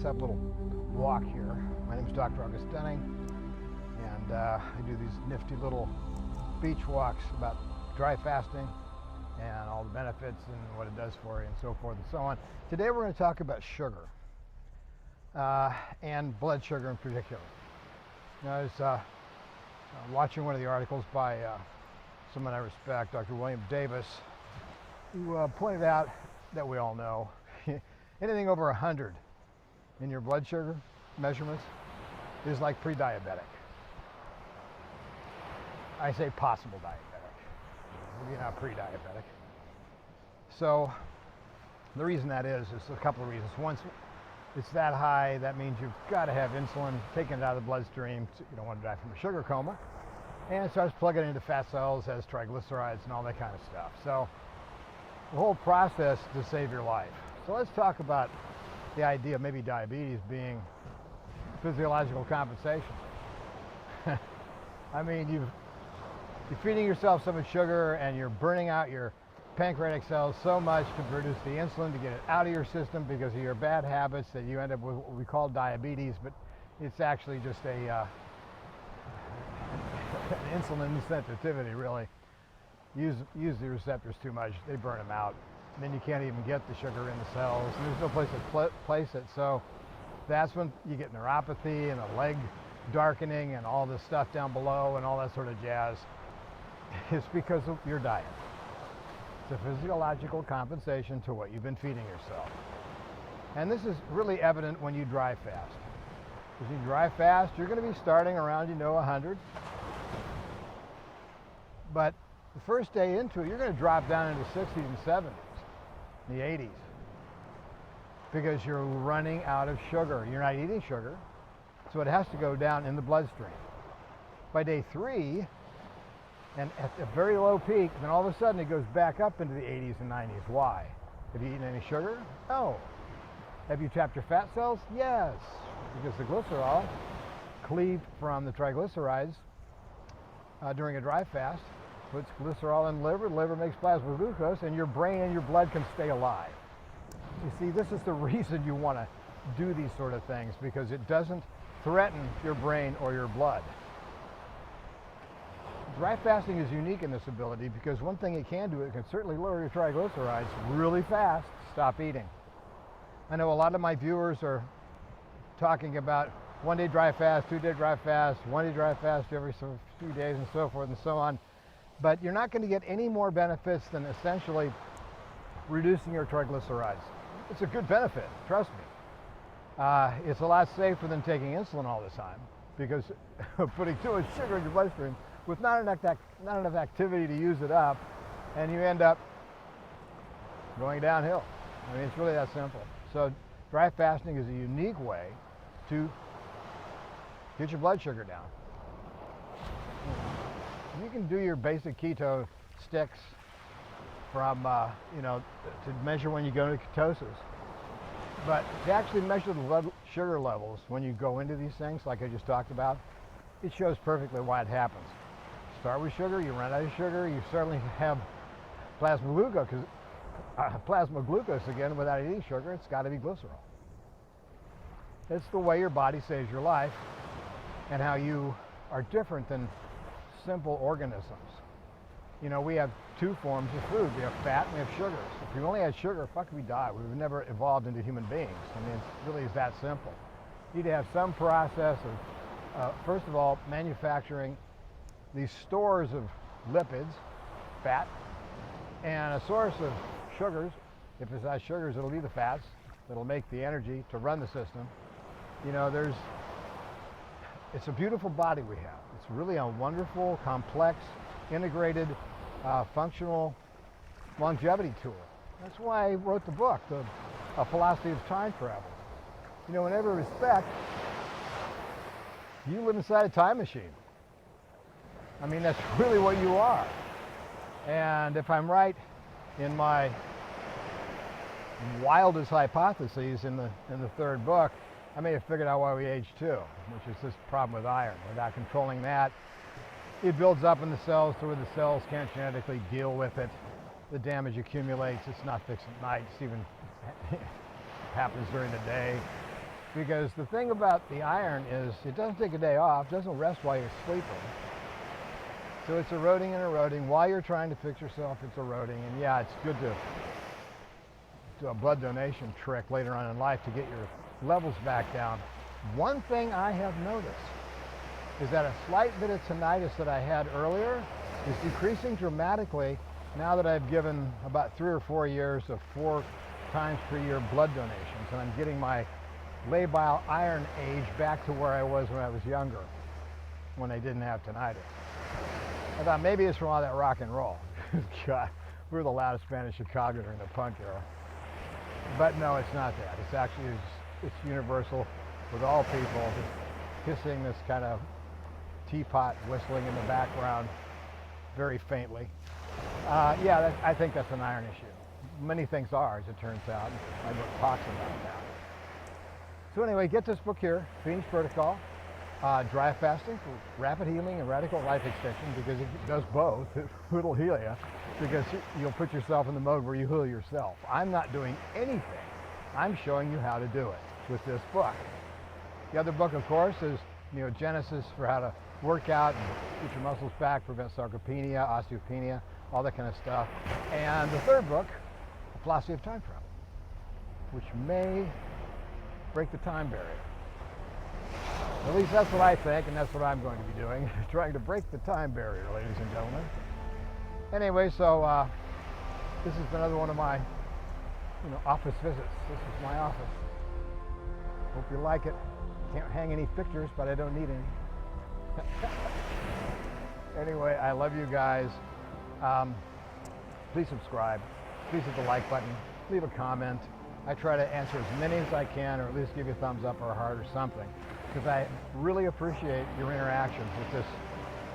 have a little walk here. My name is Dr. August Dunning, and I do these nifty little beach walks about dry fasting and all the benefits and what it does for you and so forth and so on. Today we're going to talk about sugar and blood sugar in particular. I was watching one of the articles by someone I respect, Dr. William Davis, who pointed out that we all know anything over 100 in your blood sugar measurements is like pre-diabetic. I say possible diabetic, maybe not pre-diabetic. So the reason that is a couple of reasons. Once it's that high, that means you've got to have insulin taken out of the bloodstream. You don't want to die from a sugar coma. And it starts plugging into fat cells, has triglycerides and all that kind of stuff. So the whole process to save your life. So let's talk about the idea of maybe diabetes being physiological compensation. I mean, you're feeding yourself so much sugar and you're burning out your pancreatic cells so much to produce the insulin to get it out of your system because of your bad habits that you end up with what we call diabetes, but it's actually just an insulin sensitivity, really. Use the receptors too much, they burn them out. And then you can't even get the sugar in the cells, and there's no place to place it. So that's when you get neuropathy and a leg darkening and all this stuff down below and all that sort of jazz. It's because of your diet. It's a physiological compensation to what you've been feeding yourself. And this is really evident when you dry fast. If you dry fast, you're going to be starting around, 100. But the first day into it, you're going to drop down into 60s and 70s, the 80s, because you're running out of sugar. You're not eating sugar, so it has to go down in the bloodstream. By day 3, and at a very low peak, then all of a sudden it goes back up into the 80s and 90s. Why? Have you eaten any sugar? No. Have you tapped your fat cells? Yes, because the glycerol cleaved from the triglycerides during a dry fast puts glycerol in the liver makes plasma glucose, and your brain and your blood can stay alive. You see, this is the reason you want to do these sort of things, because it doesn't threaten your brain or your blood. Dry fasting is unique in this ability because one thing it can do, it can certainly lower your triglycerides really fast. Stop eating. I know a lot of my viewers are talking about 1 day dry fast, 2 day dry fast, 1 day dry fast every few days and so forth and so on. But you're not going to get any more benefits than essentially reducing your triglycerides. It's a good benefit, trust me. It's a lot safer than taking insulin all the time because putting too much sugar in your bloodstream with not enough activity to use it up, and you end up going downhill. I mean, it's really that simple. So dry fasting is a unique way to get your blood sugar down. You can do your basic keto sticks from, to measure when you go into ketosis. But to actually measure the blood sugar levels when you go into these things, like I just talked about, it shows perfectly why it happens. Start with sugar, you run out of sugar, you certainly have plasma glucose again without eating sugar. It's got to be glycerol. It's the way your body saves your life and how you are different than simple organisms. We have two forms of food. We have fat and we have sugars. If we only had sugar, fuck, we die. We would never evolved into human beings. I mean, it really is that simple. You need to have some process of, first of all, manufacturing these stores of lipids, fat, and a source of sugars. If it's not sugars, it'll be the fats that'll make the energy to run the system. It's a beautiful body we have. It's really a wonderful, complex, integrated, functional longevity tool. That's why I wrote the book, A Philosophy of Time Travel. In every respect, you live inside a time machine. I mean, that's really what you are. And if I'm right in my wildest hypotheses in the third book, I may have figured out why we age too, which is this problem with iron. Without controlling that, it builds up in the cells to where the cells can't genetically deal with it. The damage accumulates. It's not fixed at night. It's even happens during the day. Because the thing about the iron is it doesn't take a day off, doesn't rest while you're sleeping. So it's eroding and eroding. While you're trying to fix yourself, it's eroding. And yeah, it's good to do a blood donation trick later on in life to get your levels back down. One thing I have noticed is that a slight bit of tinnitus that I had earlier is decreasing dramatically now that I've given about 3 or 4 years of 4 times per year blood donations, and I'm getting my labile iron age back to where I was when I was younger, when I didn't have tinnitus. I thought maybe it's from all that rock and roll. God, we were the loudest band in Chicago during the punk era. But no, it's not that. It's actually, it's universal with all people, just hissing this kind of teapot whistling in the background very faintly. Yeah, I think that's an iron issue. Many things are, as it turns out. My book talks about that. So anyway, get this book here, Phoenix Protocol, Dry Fasting for Rapid Healing and Radical Life Extension, because it does both. It'll heal you, because you'll put yourself in the mode where you heal yourself. I'm not doing anything. I'm showing you how to do it with this book. The other book, of course, is Neogenesis for how to work out and get your muscles back, prevent sarcopenia, osteopenia, all that kind of stuff. And the third book, The Philosophy of Time Travel, which may break the time barrier. At least that's what I think, and that's what I'm going to be doing, trying to break the time barrier, ladies and gentlemen. Anyway, so this has been another one of my office visits. This is my office. Hope you like it. Can't hang any pictures, but I don't need any. Anyway, I love you guys. Please subscribe. Please hit the like button. Leave a comment. I try to answer as many as I can, or at least give you a thumbs up or a heart or something, because I really appreciate your interactions with this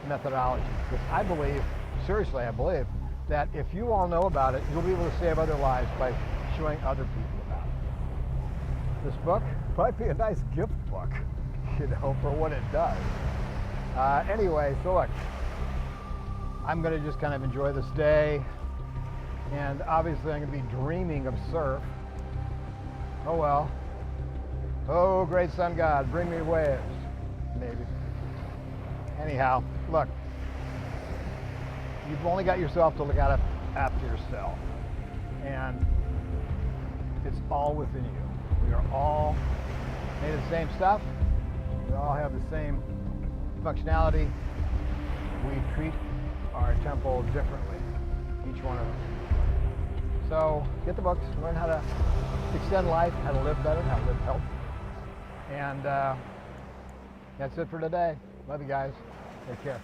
methodology. Because I believe, seriously, I believe that if you all know about it, you'll be able to save other lives by showing other people about it. This book might be a nice gift book, for what it does. Anyway, so look, I'm going to just kind of enjoy this day, and obviously I'm going to be dreaming of surf. Oh well. Oh, great sun god, bring me waves. Maybe. Anyhow, look, you've only got yourself to look out after yourself, and it's all within you. We are all made of the same stuff. We all have the same functionality. We treat our temple differently, each one of us. So get the books, learn how to extend life, how to live better, how to live healthy. And that's it for today. Love you guys. Take care.